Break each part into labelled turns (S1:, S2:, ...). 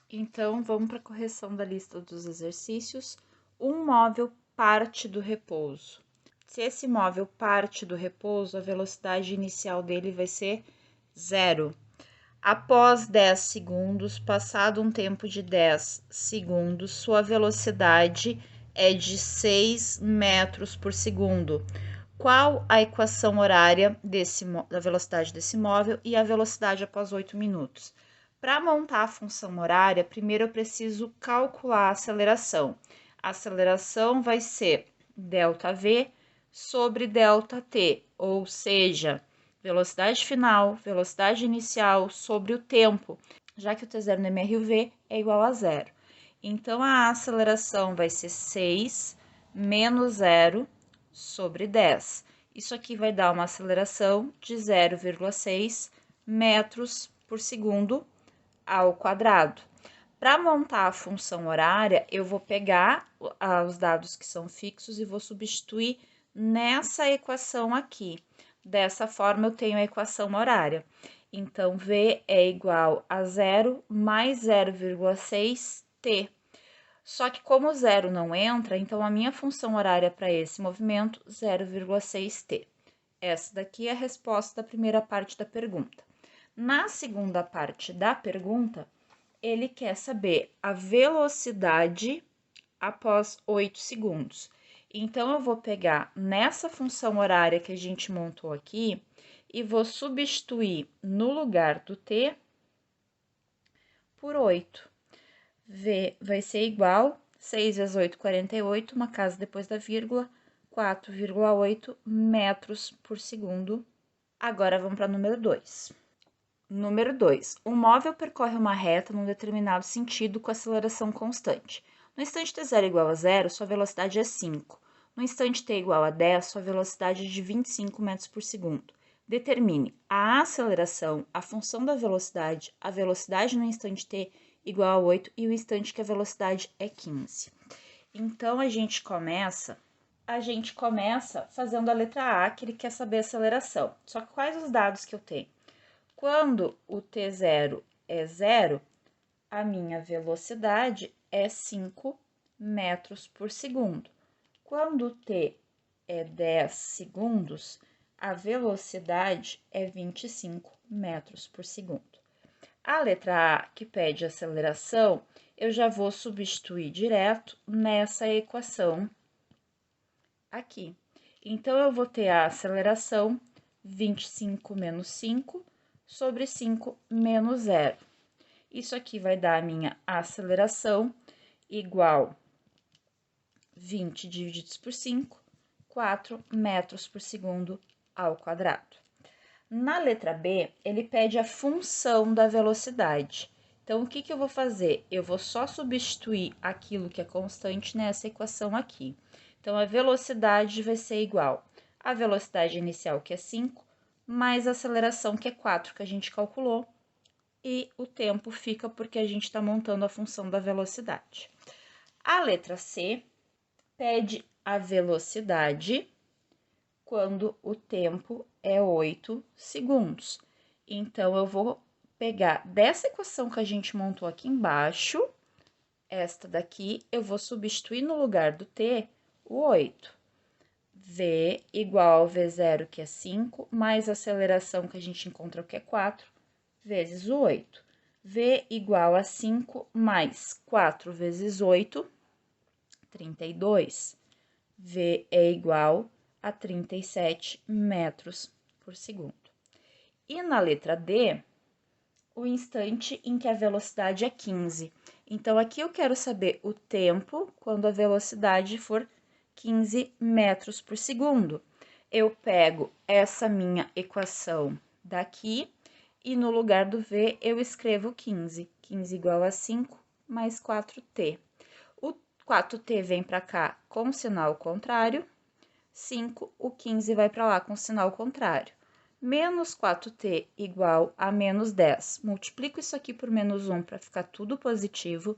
S1: Então, vamos para a correção da lista dos exercícios. Um móvel parte do repouso. Se esse móvel parte do repouso, a velocidade inicial dele vai ser 0. Após 10 segundos, passado um tempo de 10 segundos, sua velocidade é de 6 metros por segundo. Qual a equação horária da velocidade desse móvel e a velocidade após 8 minutos? Para montar a função horária, primeiro eu preciso calcular a aceleração. A aceleração vai ser ΔV sobre ΔT, ou seja, velocidade final, velocidade inicial sobre o tempo, já que o T0 no MRUV é igual a 0. Então, a aceleração vai ser 6 menos 0 sobre 10. Isso aqui vai dar uma aceleração de 0,6 metros por segundo ao quadrado. Para montar a função horária, eu vou pegar os dados que são fixos e vou substituir nessa equação aqui. Dessa forma, eu tenho a equação horária. Então, V é igual a 0 mais 0,6t. Só que como 0 não entra, então a minha função horária para esse movimento, 0,6t. Essa daqui é a resposta da primeira parte da pergunta. Na segunda parte da pergunta, ele quer saber a velocidade após 8 segundos. Então, eu vou pegar nessa função horária que a gente montou aqui e vou substituir no lugar do t por 8. V vai ser igual, 6 vezes 8, 48, uma casa depois da vírgula, 4,8 metros por segundo. Agora, vamos para o número 2. Número 2. Um móvel percorre uma reta num determinado sentido com aceleração constante. No instante t0 igual a 0, sua velocidade é 5. No instante t igual a 10, sua velocidade é de 25 metros por segundo. Determine a aceleração, a função da velocidade, a velocidade no instante t igual a 8 e o instante que a velocidade é 15. Então, a gente começa fazendo a letra A, que ele quer saber a aceleração. Só que quais os dados que eu tenho? Quando o T0 é 0, a minha velocidade é 5 metros por segundo. Quando o T é 10 segundos, a velocidade é 25 metros por segundo. A letra A, que pede aceleração, eu já vou substituir direto nessa equação aqui. Então, eu vou ter a aceleração 25 menos 5 sobre 5 menos 0. Isso aqui vai dar a minha aceleração igual 20 divididos por 5, 4 metros por segundo ao quadrado. Na letra B, ele pede a função da velocidade. Então, o que eu vou fazer? Eu vou só substituir aquilo que é constante nessa equação aqui. Então, a velocidade vai ser igual à velocidade inicial, que é 5, mais a aceleração, que é 4, que a gente calculou, e o tempo fica porque a gente está montando a função da velocidade. A letra C pede a velocidade quando o tempo é 8 segundos. Então, eu vou pegar dessa equação que a gente montou aqui embaixo, esta daqui, eu vou substituir no lugar do t o 8. V igual ao V0, que é 5, mais a aceleração que a gente encontrou, que é 4, vezes o 8. V igual a 5 mais 4 vezes 8, 32. V é igual a 37 metros por segundo. E na letra D, o instante em que a velocidade é 15. Então, aqui eu quero saber o tempo quando a velocidade for 15 metros por segundo. Eu pego essa minha equação daqui e no lugar do V eu escrevo 15. 15 igual a 5 mais 4t. O 4t vem para cá com sinal contrário, 5, o 15 vai para lá com sinal contrário. Menos 4t igual a menos 10. Multiplico isso aqui por menos 1 para ficar tudo positivo.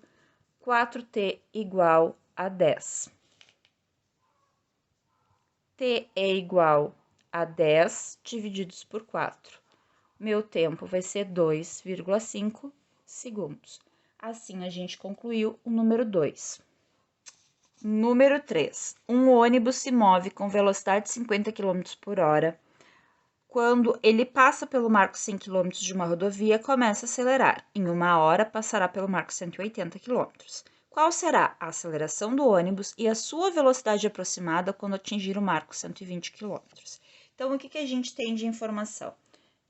S1: 4t igual a 10. T é igual a 10 divididos por 4. Meu tempo vai ser 2,5 segundos. Assim, a gente concluiu o número 2. Número 3. Um ônibus se move com velocidade de 50 km por hora. Quando ele passa pelo marco 100 km de uma rodovia, começa a acelerar. Em 1 hora, passará pelo marco 180 km. Qual será a aceleração do ônibus e a sua velocidade aproximada quando atingir o marco 120 km? Então, o que a gente tem de informação?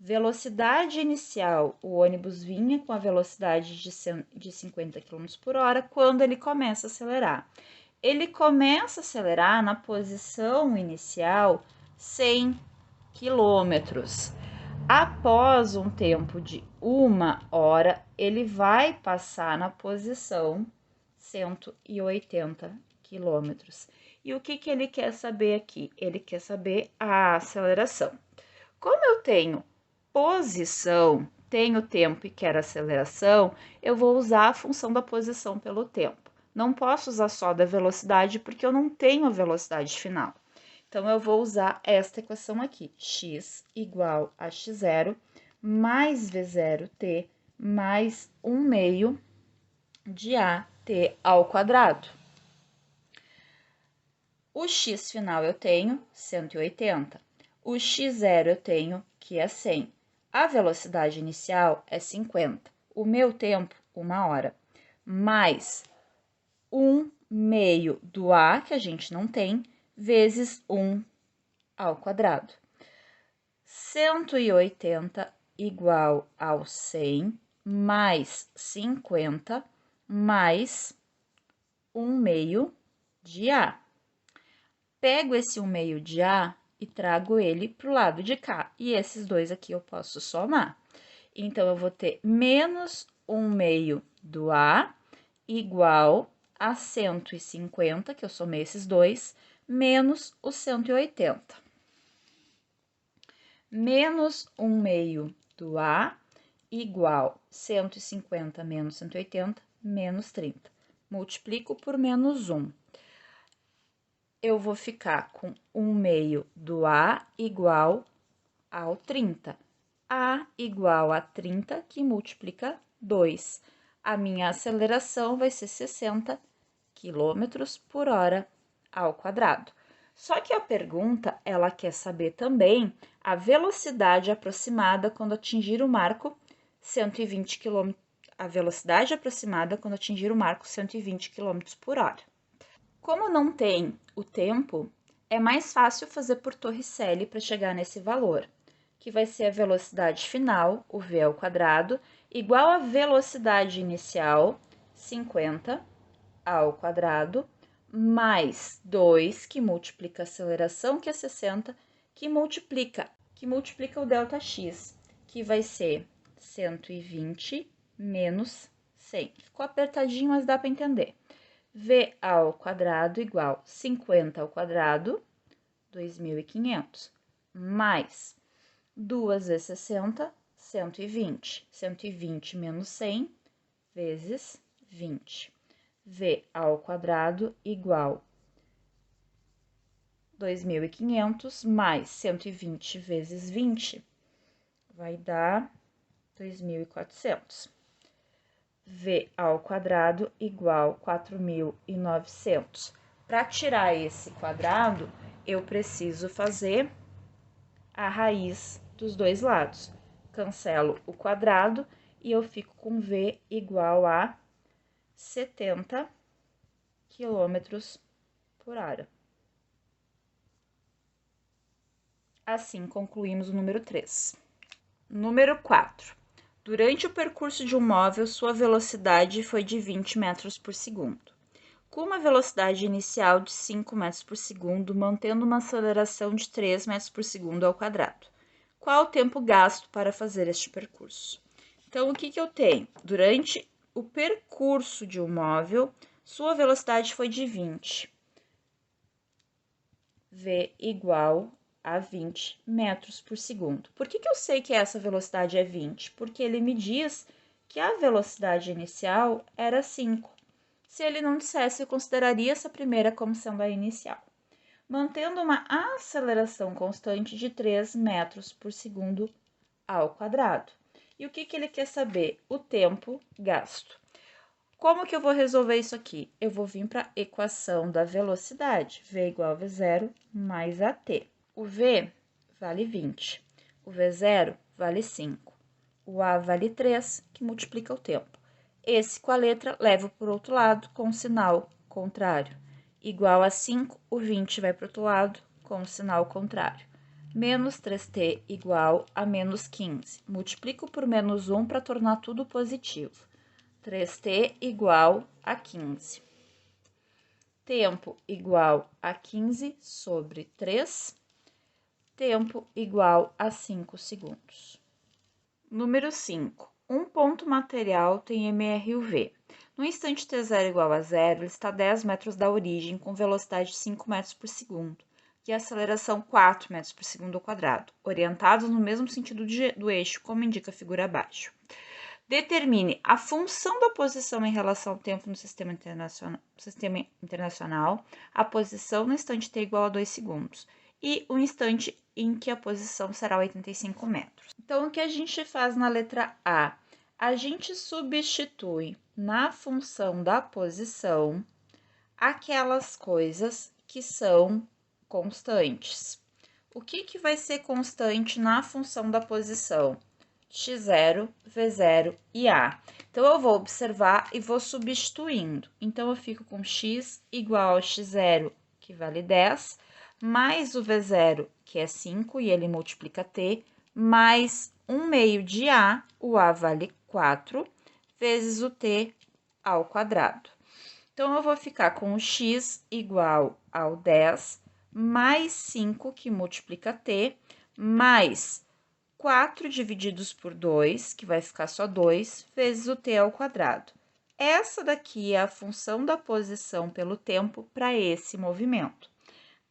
S1: Velocidade inicial, o ônibus vinha com a velocidade de 50 km por hora quando ele começa a acelerar. Ele começa a acelerar na posição inicial 100 quilômetros. Após um tempo de 1 hora, ele vai passar na posição 180 quilômetros. E o que ele quer saber aqui? Ele quer saber a aceleração. Como eu tenho posição, tenho tempo e quero aceleração, eu vou usar a função da posição pelo tempo. Não posso usar só da velocidade porque eu não tenho a velocidade final. Então, eu vou usar esta equação aqui, x igual a x0 mais v0t mais 1 meio de at ao quadrado. O x final eu tenho 180, o x0 eu tenho que é 100. A velocidade inicial é 50, o meu tempo 1 hora, mais 1 meio do a, que a gente não tem, vezes 1 ao quadrado. 180 igual ao 100 mais 50 mais 1 meio de a. Pego esse 1 meio de a e trago ele para o lado de cá. E esses dois aqui eu posso somar. Então, eu vou ter menos 1 meio do a igual a 150, que eu somei esses dois, menos o 180. Menos 1 meio do a igual 150 menos 180, menos 30. Multiplico por menos 1. Eu vou ficar com 1 meio do a igual ao 30. A igual a 30, que multiplica 2. A minha aceleração vai ser 60 km por hora ao quadrado. Só que a pergunta, ela quer saber também a velocidade aproximada quando atingir o marco 120 km, a velocidade aproximada quando atingir o marco 120 km por hora. Como não tem o tempo, é mais fácil fazer por Torricelli para chegar nesse valor, que vai ser a velocidade final, o v ao quadrado, igual a velocidade inicial, 50 ao quadrado, mais 2, que multiplica a aceleração, que é 60, que multiplica o ΔX, que vai ser 120 menos 100. Ficou apertadinho, mas dá para entender. V ao quadrado igual 50 ao quadrado, 2.500, mais 2 vezes 60, 120. 120 menos 100 vezes 20. V ao quadrado igual 2.500 mais 120 vezes 20 vai dar 2.400. V ao quadrado igual 4.900. Para tirar esse quadrado, eu preciso fazer a raiz dos dois lados. Cancelo o quadrado e eu fico com V igual a 70 km por hora. Assim, concluímos o número 3. Número 4. Durante o percurso de um móvel, sua velocidade foi de 20 metros por segundo. Com uma velocidade inicial de 5 metros por segundo, mantendo uma aceleração de 3 metros por segundo ao quadrado. Qual o tempo gasto para fazer este percurso? Então, o que eu tenho? Durante o percurso de um móvel, sua velocidade foi de 20. V igual a 20 metros por segundo. Por que eu sei que essa velocidade é 20? Porque ele me diz que a velocidade inicial era 5. Se ele não dissesse, eu consideraria essa primeira como sendo a inicial. Mantendo uma aceleração constante de 3 metros por segundo ao quadrado. E o que ele quer saber? O tempo gasto. Como que eu vou resolver isso aqui? Eu vou vir para a equação da velocidade, v igual a v0 mais at. O v vale 20, o v0 vale 5, o a vale 3, que multiplica o tempo. Esse com a letra leva para o outro lado com o sinal contrário. Igual a 5, o 20 vai para o outro lado com o sinal contrário. Menos 3t igual a menos 15. Multiplico por menos 1 para tornar tudo positivo. 3t igual a 15. Tempo igual a 15 sobre 3. Tempo igual a 5 segundos. Número 5. Um ponto material tem MR e UV. No instante t0 igual a 0, ele está a 10 metros da origem com velocidade de 5 metros por segundo e aceleração 4 metros por segundo ao quadrado, orientados no mesmo sentido do eixo, como indica a figura abaixo. Determine a função da posição em relação ao tempo no sistema internacional, a posição no instante t igual a 2 segundos e o instante em que a posição será 85 metros. Então, o que a gente faz na letra A? A gente substitui na função da posição aquelas coisas que são constantes. O que vai ser constante na função da posição? x0, v0 e a. Então, eu vou observar e vou substituindo. Então, eu fico com x igual ao x0, que vale 10, mais o v0, que é 5, e ele multiplica t, mais 1 meio de a, o a vale 4, vezes o t ao quadrado. Então, eu vou ficar com o x igual ao 10, mais 5, que multiplica t, mais 4 divididos por 2, que vai ficar só 2, vezes o t ao quadrado. Essa daqui é a função da posição pelo tempo para esse movimento.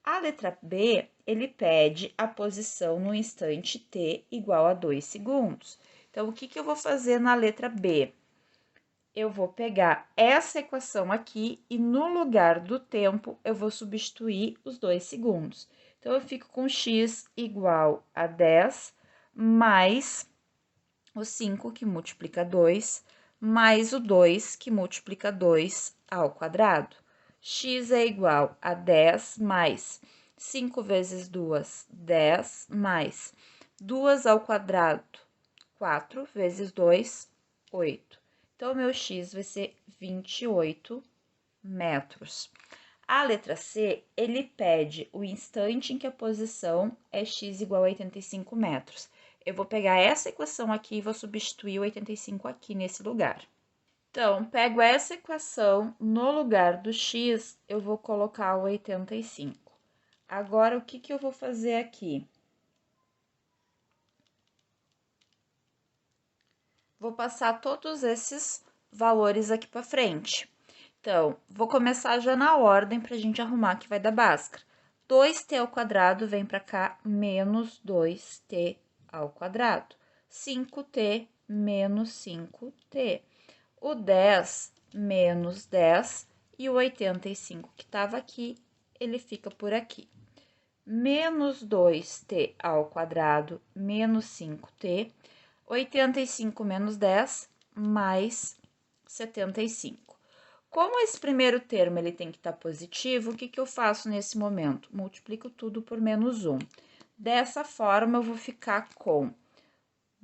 S1: A letra B, ele pede a posição no instante t igual a 2 segundos. Então, o que eu vou fazer na letra B? Eu vou pegar essa equação aqui e no lugar do tempo eu vou substituir os 2 segundos. Então, eu fico com x igual a 10 mais o 5, que multiplica 2, mais o 2, que multiplica 2 ao quadrado. X é igual a 10 mais 5 vezes 2, 10, mais 2 ao quadrado, 4, vezes 2, 8. Então, meu x vai ser 28 metros. A letra C, ele pede o instante em que a posição é x igual a 85 metros. Eu vou pegar essa equação aqui e vou substituir o 85 aqui nesse lugar. Então, pego essa equação, no lugar do x, eu vou colocar o 85. Agora, o que eu vou fazer aqui? Vou passar todos esses valores aqui para frente. Então, vou começar já na ordem para a gente arrumar que vai dar Bhaskara. 2t ao quadrado vem para cá, menos 2t ao quadrado. 5t menos 5t. O 10 menos 10 e o 85 que estava aqui, ele fica por aqui. Menos 2t ao quadrado menos 5t. 85 menos 10 mais 75. Como esse primeiro termo ele tem que estar positivo, o que eu faço nesse momento? Multiplico tudo por menos 1. Dessa forma, eu vou ficar com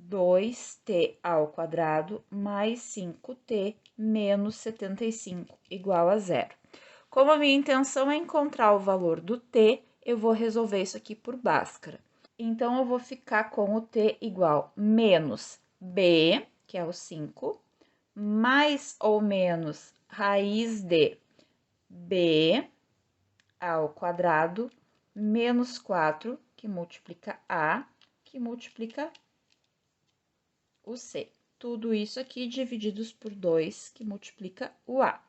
S1: 2t ao quadrado mais 5t menos 75 igual a 0. Como a minha intenção é encontrar o valor do t, eu vou resolver isso aqui por Bhaskara. Então, eu vou ficar com o t igual menos b, que é o 5, mais ou menos raiz de b ao quadrado, menos 4, que multiplica a, que multiplica o c. Tudo isso aqui divididos por 2, que multiplica o a.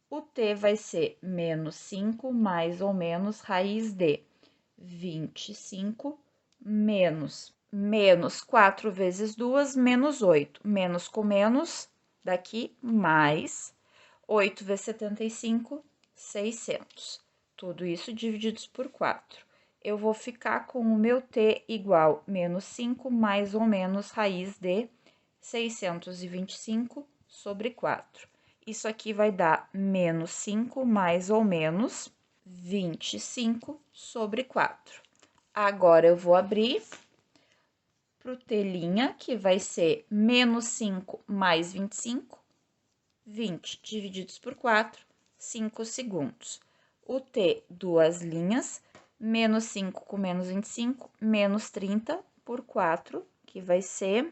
S1: O t vai ser menos 5, mais ou menos raiz de 25, menos 4 vezes 2, menos 8. Menos com menos, daqui, mais 8 vezes 75, 600. Tudo isso divididos por 4. Eu vou ficar com o meu t igual menos 5 mais ou menos raiz de 625 sobre 4. Isso aqui vai dar menos 5 mais ou menos 25 sobre 4. Agora, eu vou abrir para o T', que vai ser menos 5 mais 25, 20 divididos por 4, 5 segundos. O T, duas linhas, menos 5 com menos 25, menos 30 por 4, que vai ser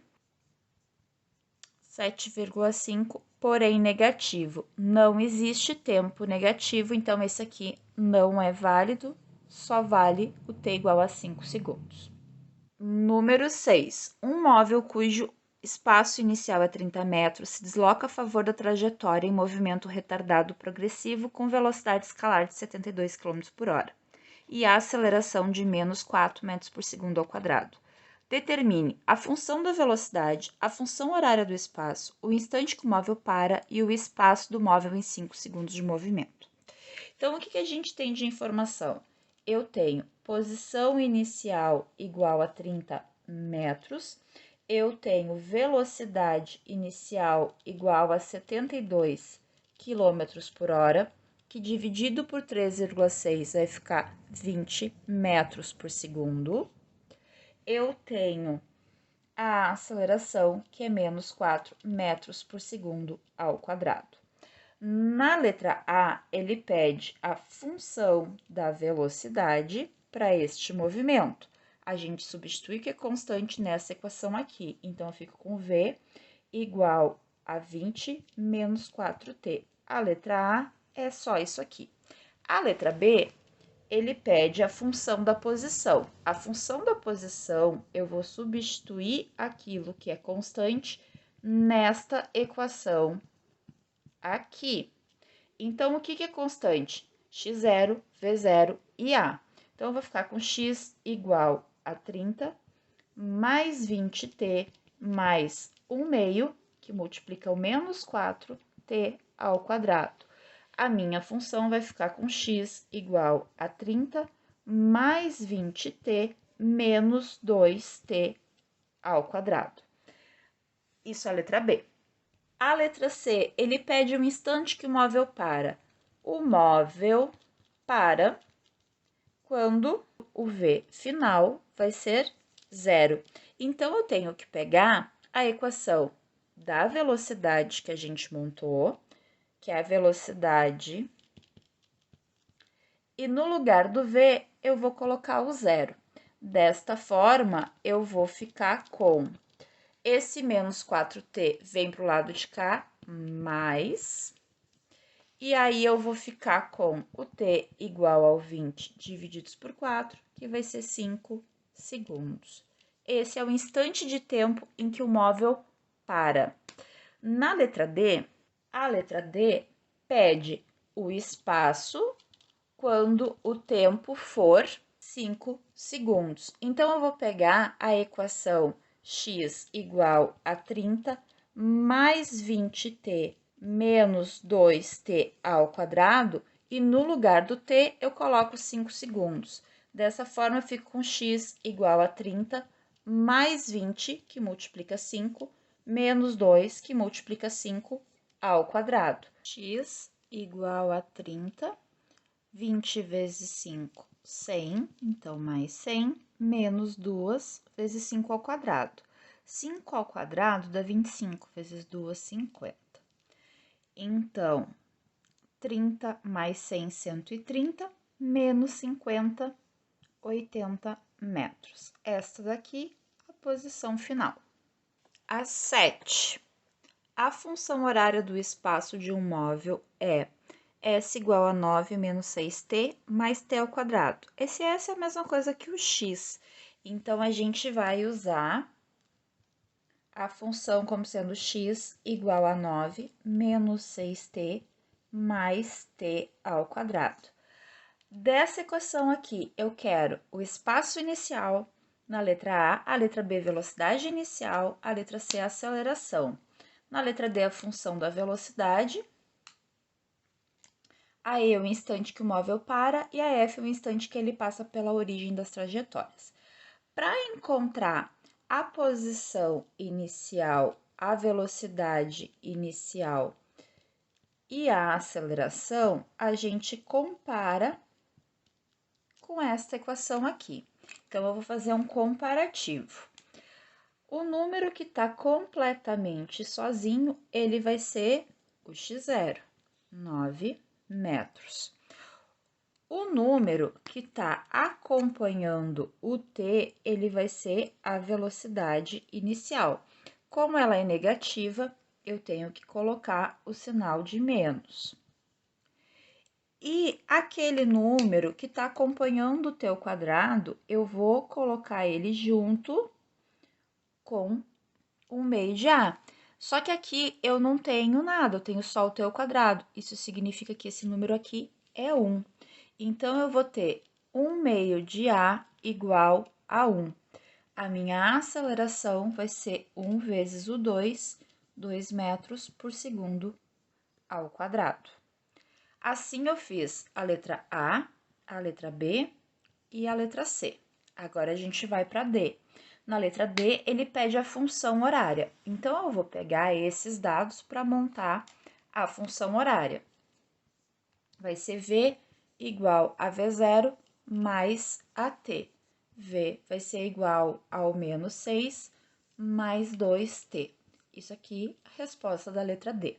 S1: 7,5, porém negativo. Não existe tempo negativo, então esse aqui não é válido, só vale o T igual a 5 segundos. Número 6. Um móvel cujo espaço inicial é 30 metros se desloca a favor da trajetória em movimento retardado progressivo com velocidade escalar de 72 km por hora e a aceleração de menos 4 metros por segundo ao quadrado. Determine a função da velocidade, a função horária do espaço, o instante que o móvel para e o espaço do móvel em 5 segundos de movimento. Então, o que a gente tem de informação? Eu tenho posição inicial igual a 30 metros, eu tenho velocidade inicial igual a 72 km por hora, que dividido por 3,6 vai ficar 20 metros por segundo. Eu tenho a aceleração, que é menos 4 metros por segundo ao quadrado. Na letra A, ele pede a função da velocidade para este movimento. A gente substitui o que é constante nessa equação aqui. Então, eu fico com V igual a 20 menos 4t. A letra A é só isso aqui. A letra B, ele pede a função da posição. A função da posição, eu vou substituir aquilo que é constante nesta equação aqui. Então, o que é constante? x0, v0 e a. Então, eu vou ficar com x igual a 30 mais 20t mais 1 meio, que multiplica o menos 4t ao quadrado. A minha função vai ficar com x igual a 30 mais 20t menos 2t ao quadrado. Isso é a letra B. A letra C, ele pede um instante que o móvel para. O móvel para quando o V final vai ser 0. Então, eu tenho que pegar a equação da velocidade que a gente montou, que é a velocidade, e no lugar do V, eu vou colocar o 0. Desta forma, eu vou ficar com esse menos 4t vem para o lado de cá, mais, e aí eu vou ficar com o t igual ao 20 divididos por 4, que vai ser 5 segundos. Esse é o instante de tempo em que o móvel para. Na letra D, a letra D pede o espaço quando o tempo for 5 segundos. Então, eu vou pegar a equação x igual a 30 mais 20t menos 2t ao quadrado, e no lugar do t eu coloco 5 segundos. Dessa forma, eu fico com x igual a 30 mais 20, que multiplica 5, menos 2, que multiplica 5 ao quadrado. X igual a 30, 20 vezes 5, 100, então mais 100, menos 2 vezes 5 ao quadrado. 5 ao quadrado dá 25, vezes 2, 50. Então, 30 mais 100, 130, menos 50, 80 metros. Esta daqui, a posição final. A 7. A função horária do espaço de um móvel é S igual a 9 menos 6t mais t ao quadrado. Esse S é a mesma coisa que o x. Então, a gente vai usar a função como sendo x igual a 9 menos 6t mais t ao quadrado. Dessa equação aqui, eu quero o espaço inicial na letra A letra B, velocidade inicial, a letra C, aceleração. Na letra D, a função da velocidade, a E, o instante que o móvel para, e a F, o instante que ele passa pela origem das trajetórias. Para encontrar a posição inicial, a velocidade inicial e a aceleração, a gente compara com esta equação aqui. Então, eu vou fazer um comparativo. O número que está completamente sozinho, ele vai ser o x0, 9 metros. O número que está acompanhando o t, ele vai ser a velocidade inicial. Como ela é negativa, eu tenho que colocar o sinal de menos. E aquele número que está acompanhando o t ao quadrado, eu vou colocar ele junto com o meio de a. Só que aqui eu não tenho nada, eu tenho só o t ao quadrado. Isso significa que esse número aqui é 1. Então, eu vou ter 1 meio de a igual a 1. A minha aceleração vai ser 1 vezes o 2, 2 metros por segundo ao quadrado. Assim, eu fiz a letra A, a letra B e a letra C. Agora, a gente vai para D. Na letra D, ele pede a função horária. Então, eu vou pegar esses dados para montar a função horária. Vai ser V igual a V0 mais AT. V vai ser igual ao menos 6 mais 2T. Isso aqui, a resposta da letra D.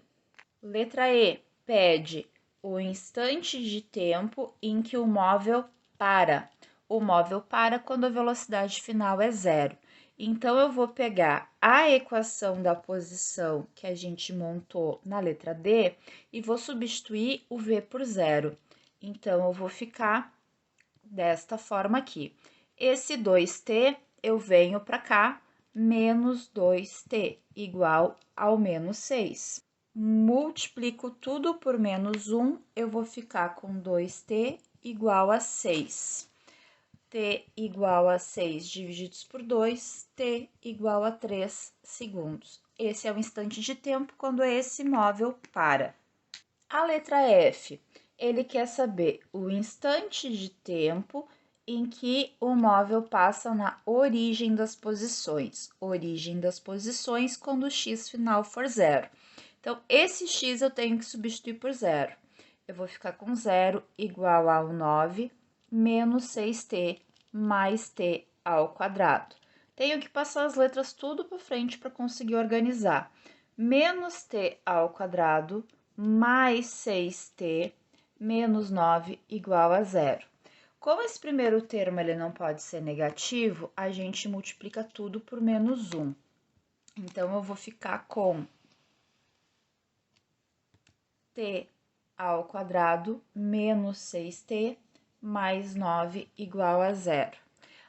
S1: Letra E, pede o instante de tempo em que o móvel para. O móvel para quando a velocidade final é 0. Então, eu vou pegar a equação da posição que a gente montou na letra D e vou substituir o V por 0. Então, eu vou ficar desta forma aqui. Esse 2t, eu venho para cá, menos 2t, igual ao menos 6. Multiplico tudo por menos 1, eu vou ficar com 2t igual a 6. T igual a 6 divididos por 2, T igual a 3 segundos. Esse é o instante de tempo quando esse móvel para. A letra F, ele quer saber o instante de tempo em que o móvel passa na origem das posições. Origem das posições quando o x final for 0. Então, esse x eu tenho que substituir por 0. Eu vou ficar com 0 igual ao 9 menos 6t mais t ao quadrado. Tenho que passar as letras tudo para frente para conseguir organizar. Menos t ao quadrado mais 6t menos 9 igual a 0. Como esse primeiro termo ele não pode ser negativo, a gente multiplica tudo por menos 1. Então, eu vou ficar com t ao quadrado menos 6t mais 9 igual a 0.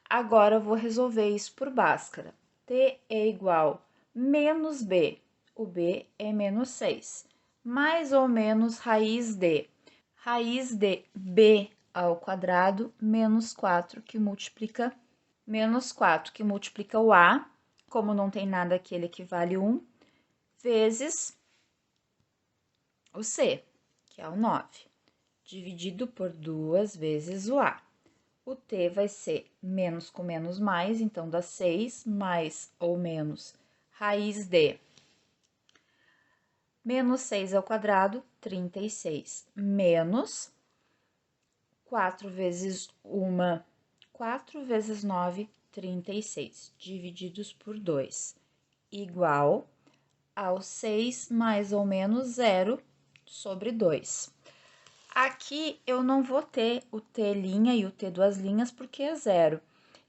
S1: Agora, eu vou resolver isso por Bhaskara. T é igual a menos b, o b é menos 6, mais ou menos raiz de b ao quadrado menos 4, que multiplica o a, como não tem nada aqui, ele equivale a 1, vezes o c, que é o 9, dividido por 2 vezes o a. O t vai ser menos com menos mais, então dá 6 mais ou menos raiz de menos 6 ao quadrado, 36, menos 4 vezes 4 vezes 9, 36, divididos por 2, igual ao 6 mais ou menos 0 sobre 2. Aqui eu não vou ter o t' e o t duas linhas porque é 0.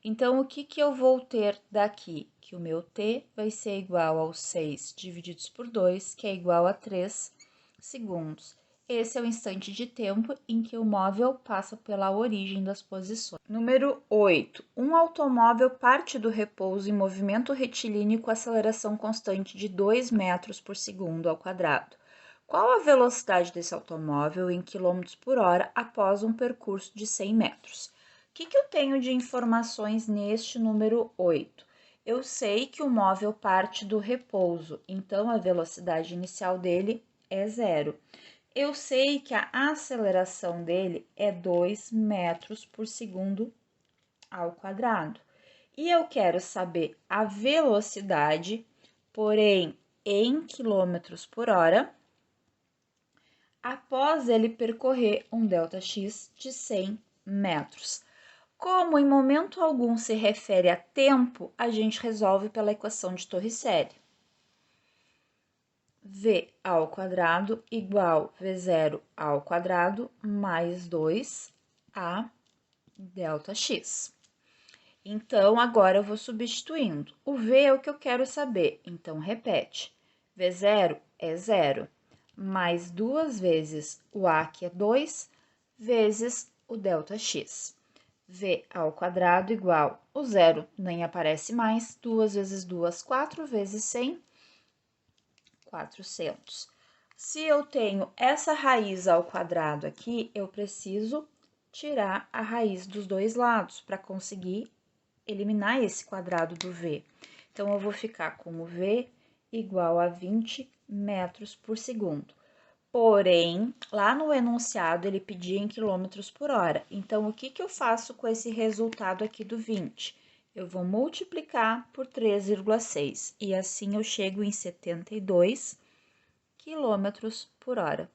S1: Então, o que eu vou ter daqui? Que o meu t vai ser igual ao 6 divididos por 2, que é igual a 3 segundos. Esse é o instante de tempo em que o móvel passa pela origem das posições. Número 8. Um automóvel parte do repouso em movimento retilíneo com aceleração constante de 2 metros por segundo ao quadrado. Qual a velocidade desse automóvel em quilômetros por hora após um percurso de 100 metros? O que eu tenho de informações neste número 8? Eu sei que o móvel parte do repouso, então a velocidade inicial dele é 0. Eu sei que a aceleração dele é 2 metros por segundo ao quadrado. E eu quero saber a velocidade, porém em quilômetros por hora, após ele percorrer um ΔX de 100 metros. Como em momento algum se refere a tempo, a gente resolve pela equação de Torricelli. V ao quadrado igual V0 ao quadrado mais 2A ΔX. Então, agora eu vou substituindo. O V é o que eu quero saber, então repete. V0 é 0, mais 2 vezes o A, que é 2, vezes o ΔX. V ao quadrado igual, o 0 nem aparece mais, 2 vezes 2, 4 vezes 100, 400. Se eu tenho essa raiz ao quadrado aqui, eu preciso tirar a raiz dos dois lados para conseguir eliminar esse quadrado do V. Então, eu vou ficar com o V igual a 20 metros por segundo. Porém, lá no enunciado, ele pedia em quilômetros por hora. Então, o que que eu faço com esse resultado aqui do 20? Eu vou multiplicar por 3,6 e assim eu chego em 72 quilômetros por hora.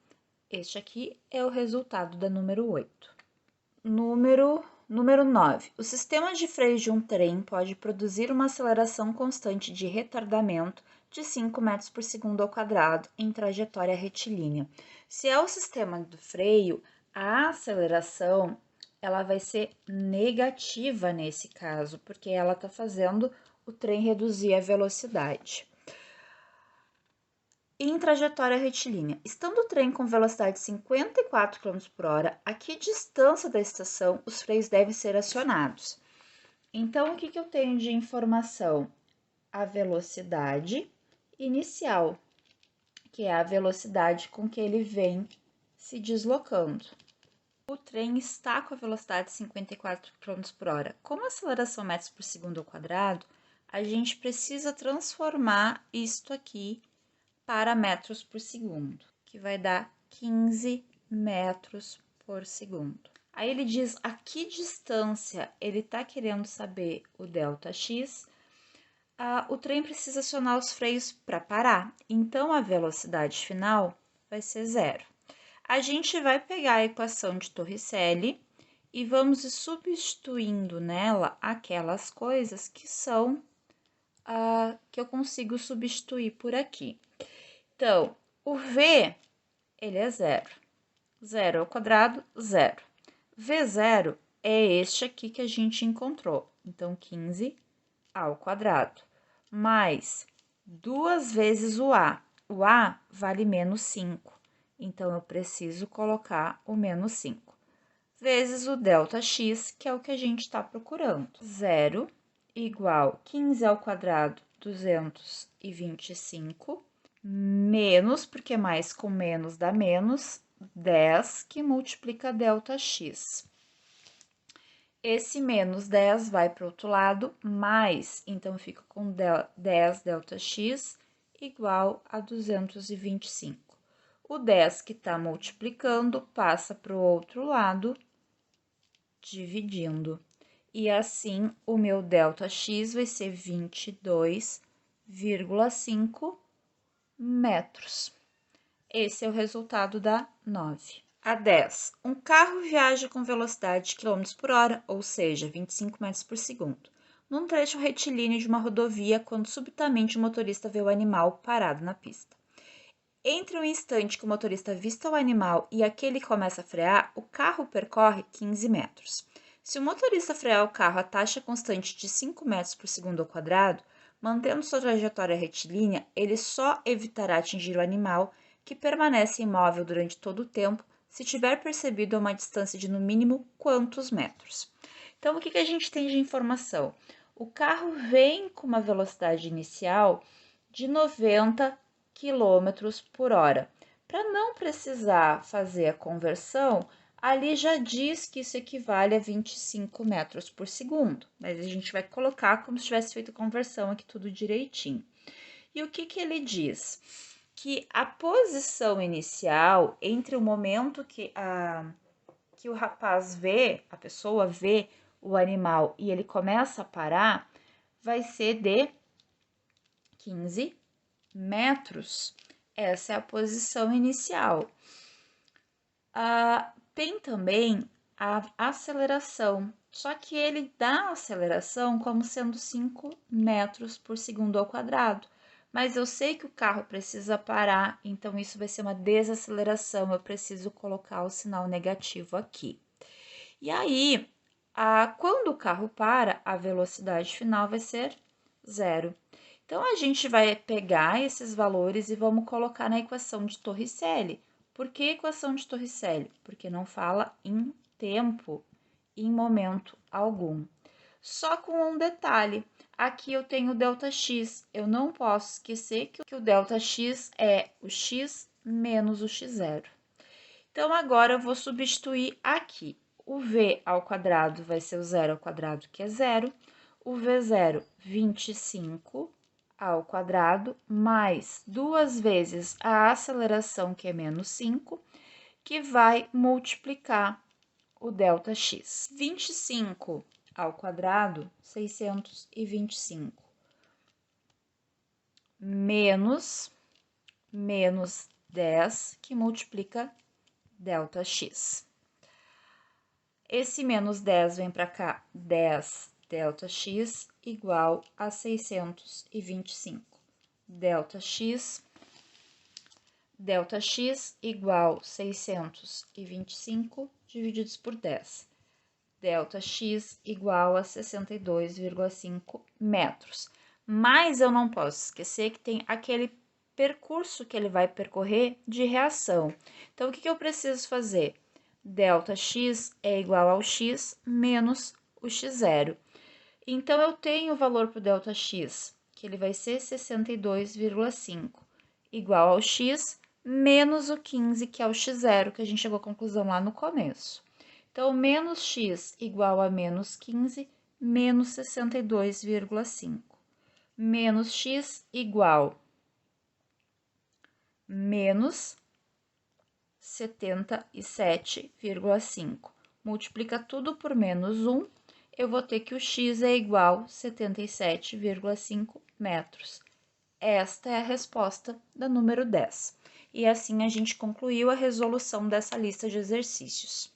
S1: Este aqui é o resultado da número 8. Número 9. O sistema de freios de um trem pode produzir uma aceleração constante de retardamento de 5 metros por segundo ao quadrado em trajetória retilínea. Se é o sistema do freio, a aceleração ela vai ser negativa nesse caso, porque ela está fazendo o trem reduzir a velocidade. Em trajetória retilínea, estando o trem com velocidade de 54 km por hora, a que distância da estação os freios devem ser acionados? Então, o que eu tenho de informação? A velocidade inicial, que é a velocidade com que ele vem se deslocando. O trem está com a velocidade de 54 km por hora. Como a aceleração metros por segundo ao quadrado, a gente precisa transformar isto aqui para metros por segundo, que vai dar 15 metros por segundo. Aí ele diz a que distância ele está querendo saber o ΔX. O trem precisa acionar os freios para parar, então a velocidade final vai ser 0. A gente vai pegar a equação de Torricelli e vamos ir substituindo nela aquelas coisas que são que eu consigo substituir por aqui. Então, o V, ele é 0. 0 ao quadrado, 0. V0 é este aqui que a gente encontrou. Então, 15 ao quadrado. Mais 2 vezes o A. O A vale menos 5. Então, eu preciso colocar o menos 5. Vezes o ΔX, que é o que a gente está procurando. 0 igual 15 ao quadrado, 225. Menos, porque mais com menos dá menos, 10, que multiplica ΔX. Esse menos 10 vai para o outro lado, mais, então fica com 10 ΔX igual a 225. O 10 que está multiplicando passa para o outro lado, dividindo. E assim, o meu ΔX vai ser 22,5 metros. Esse é o resultado da 9. A 10. Um carro viaja com velocidade de km por hora, ou seja, 25 metros por segundo, num trecho retilíneo de uma rodovia quando subitamente o motorista vê o animal parado na pista. Entre o instante que o motorista avista o animal e aquele que começa a frear, o carro percorre 15 metros. Se o motorista frear o carro a taxa constante de 5 metros por segundo ao quadrado, mantendo sua trajetória retilínea, ele só evitará atingir o animal, que permanece imóvel durante todo o tempo, se tiver percebido a uma distância de no mínimo quantos metros. Então, o que a gente tem de informação? O carro vem com uma velocidade inicial de 90 km por hora. Para não precisar fazer a conversão, ali já diz que isso equivale a 25 metros por segundo, mas a gente vai colocar como se tivesse feito a conversão aqui tudo direitinho. E o que ele diz? Que a posição inicial, entre o momento que o rapaz vê, a pessoa vê o animal e ele começa a parar, vai ser de 15 metros. Essa é a posição inicial. Tem também a aceleração, só que ele dá a aceleração como sendo 5 metros por segundo ao quadrado. Mas eu sei que o carro precisa parar, então isso vai ser uma desaceleração, eu preciso colocar o sinal negativo aqui. E aí, quando o carro para, a velocidade final vai ser 0. Então, a gente vai pegar esses valores e vamos colocar na equação de Torricelli. Por que equação de Torricelli? Porque não fala em tempo, em momento algum. Só com um detalhe, aqui eu tenho o ΔX, eu não posso esquecer que o ΔX é o x menos o x0. Então, agora eu vou substituir aqui. O v ao quadrado vai ser o 0 ao quadrado, que é 0. O v0, 25 ao quadrado, mais 2 vezes a aceleração, que é menos 5, que vai multiplicar o ΔX. 25 ao quadrado, 625, menos 10, que multiplica ΔX. Esse menos 10 vem para cá, 10 ΔX igual a 625. ΔX igual 625 divididos por 10. ΔX igual a 62,5 metros. Mas eu não posso esquecer que tem aquele percurso que ele vai percorrer de reação. Então, o que eu preciso fazer? ΔX é igual ao x menos o x0. Então, eu tenho o valor para o ΔX, que ele vai ser 62,5, igual ao x menos o 15, que é o x0, que a gente chegou à conclusão lá no começo. Então, menos x igual a menos 15, menos 62,5. Menos x igual menos 77,5. Multiplica tudo por menos 1, eu vou ter que o x é igual a 77,5 metros. Esta é a resposta da número 10. E assim a gente concluiu a resolução dessa lista de exercícios.